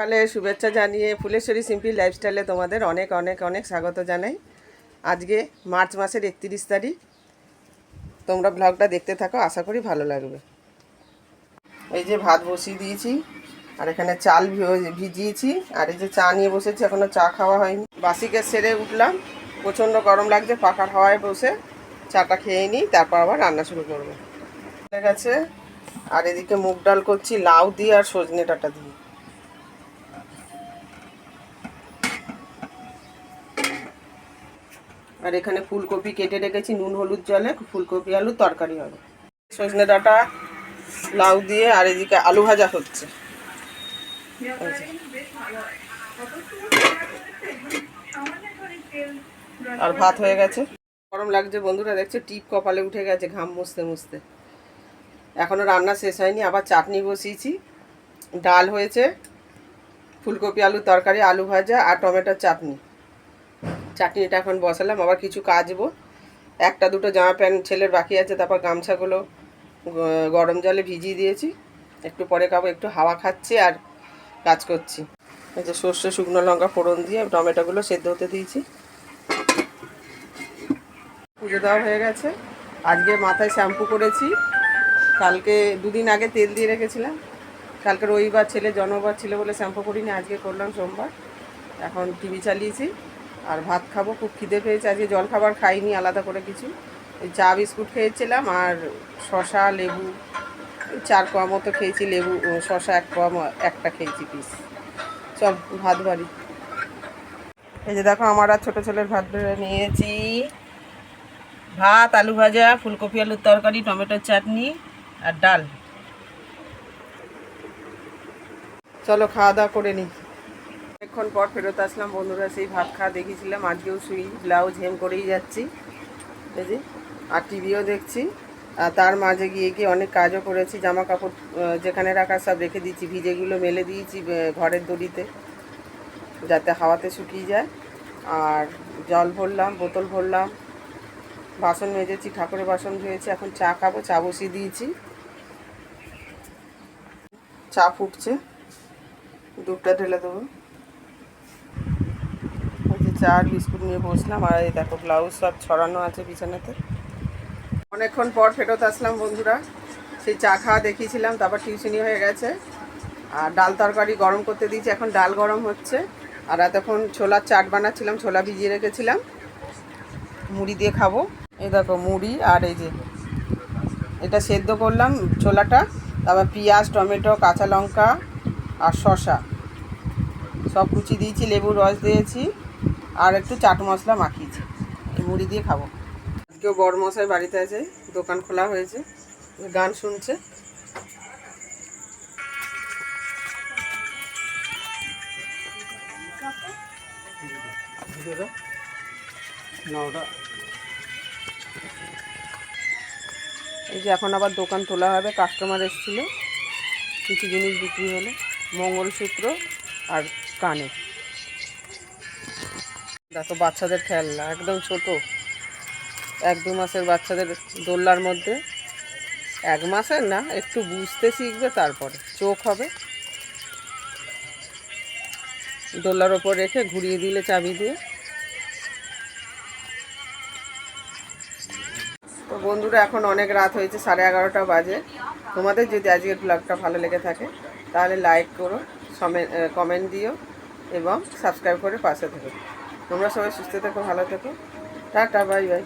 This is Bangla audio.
সকালে শুভেচ্ছা জানিয়ে ফুলেশ্বরী সিম্পল লাইফস্টাইলে তোমাদের অনেক অনেক অনেক স্বাগত জানাই। আজকে মার্চ মাসের 31 তারিখ। তোমরা ব্লগটা দেখতে থাকো, আশা করি ভালো লাগবে। এই যে ভাত বসিয়ে দিয়েছি, আর এখানে চাল ভিজিয়েছি, আর এই যে চা নিয়ে বসেছি, এখনও চা খাওয়া হয়নি। বাসিকে সেরে উঠলাম, প্রচণ্ড গরম লাগছে, পাখার হাওয়ায় বসে চাটা খেয়ে নিই, তারপর আবার রান্না শুরু করবো। হয়ে গেছে। আর এদিকে মুগ ডাল করছি লাউ দিয়ে আর সজনে ডাঁটা দিয়ে। আর এখানে ফুলকপি কেটে রেখেছি নুন হলুদ জলে, ফুলকপি আলুর তরকারি হবে। সজনে ডাঁটা লাউ দিয়ে, আর এদিকে আলু ভাজা হচ্ছে। আর ভাত হয়ে গেছে। গরম লাগছে বন্ধুরা, দেখছো টিপ কপালে উঠে গেছে ঘাম মুছতে মুছতে। এখনও রান্না শেষ হয়নি, আবার চাটনি বসিয়েছি, ডাল হয়েছে, ফুলকপি আলুর তরকারি, আলু ভাজা আর টমেটোর চাটনি। চাটনিটা এখন বসালাম, আবার কিছু কাচবো। একটা দুটো জামা প্যান্ট ছেলের বাকি আছে, তারপর গামছাগুলো গরম জলে ভিজিয়ে দিয়েছি, একটু পরে খাবো। একটু হাওয়া খাচ্ছি আর কাজ করছি। এই যে সর্ষে শুকনো লঙ্কা ফোড়ন দিয়ে টমেটোগুলো সেদ্ধ হতে দিয়েছি। পুজো দেওয়া হয়ে গেছে। আজকে মাথায় শ্যাম্পু করেছি, কালকে দুদিন আগে তেল দিয়ে রেখেছিলাম। কালকে রবিবার, ছেলে জন্মবার ছিল বলে শ্যাম্পু করিনি, আজকে করলাম সোমবার। এখন টিভি চালিয়েছি আর ভাত খাবো, খুব খিদে পেয়েছে। আজকে জলখাবার খাইনি আলাদা করে কিছু, এই চা বিস্কুট খেয়েছিলাম আর শশা লেবু 4 কোয়া মতো খেয়েছি, লেবু শশা 1 কোয়া একটা খেয়েছি পিস। চল ভাত বাড়ি। এই যে দেখো আমার আর ছোটো ছেলের ভাত বেড়ে নিয়েছি। ভাত, আলু ভাজা, ফুলকপি আলুর তরকারি, টমেটোর চাটনি আর ডাল। চলো খাওয়া দাওয়া করে নিই। অনেকক্ষণ পর ফেরত আসলাম বন্ধুরা, সেই ভাত খাওয়া দেখিয়েছিলাম। আজকেও শুই ব্লাউজ হেম করেই যাচ্ছি, বুঝি, আর টিভিও দেখছি। আর তার মাঝে গিয়ে গিয়ে অনেক কাজও করেছি। জামা কাপড় যেখানে রাখা সব রেখে দিয়েছি, ভিজেগুলো মেলে দিয়েছি ঘরের দড়িতে, যাতে হাওয়াতে শুকিয়ে যায়। আর জল ভরলাম, বোতল ভরলাম, বাসন মেজেছি, ঠাকুরের বাসন ধুয়েছি। এখন চা খাবো, চা বসিয়ে দিয়েছি, চা ফুটছে, দুধটা ঢেলে দেবো। চা আর বিস্কুট নিয়ে বসলাম। আর এই দেখো ব্লাউজ সব ছড়ানো আছে বিছানাতে। অনেকক্ষণ পর ফেরত আসলাম বন্ধুরা, সেই চা খাওয়া দেখিয়েছিলাম, তারপর টিউশনি হয়ে গেছে। আর ডাল তরকারি গরম করতে দিয়েছি, এখন ডাল গরম হচ্ছে। আর এতক্ষণ ছোলার চাট বানাচ্ছিলাম, ছোলা ভিজিয়ে রেখেছিলাম, মুড়ি দিয়ে খাবো। এই দেখো মুড়ি, আর এই যে এটা সেদ্ধ করলাম ছোলাটা, তারপর পেঁয়াজ, টমেটো, কাঁচা লঙ্কা আর শসা সব কুচি দিয়েছি, লেবুর রস দিয়েছি, আর একটু চাট মশলা মাখিয়েছি। এই মুড়ি দিয়ে খাবো। আজকেও বড় মশাই বাড়িতে আছে, দোকান খোলা হয়েছে, গান শুনছে। এই যে এখন আবার দোকান তোলা হবে, কাস্টমার এসেছিলো, কিছু জিনিস বিক্রি হলো, মঙ্গলসূত্র আর কানে। দেখো বাচ্চাদের খেলনা, একদম ছোট, 1-2 মাসের বাচ্চাদের দোলনার মধ্যে। 1 মাসের না, একটু বুঝতে শিখবে, তারপরে চোখ হবে। দোলনার ওপর রেখে ঘুরিয়ে দিলে চাবি দিয়ে। তো বন্ধুরা এখন অনেক রাত হয়েছে, 11:30 বাজে। তোমাদের যদি আজকের ব্লগটা ভালো লেগে থাকে তাহলে লাইক করো, কমেন্ট দিও এবং সাবস্ক্রাইব করে পাশে থেকো। তোমরা সবাই সুস্থ থেকো, ভালো থেকো, টাটা, বাই বাই।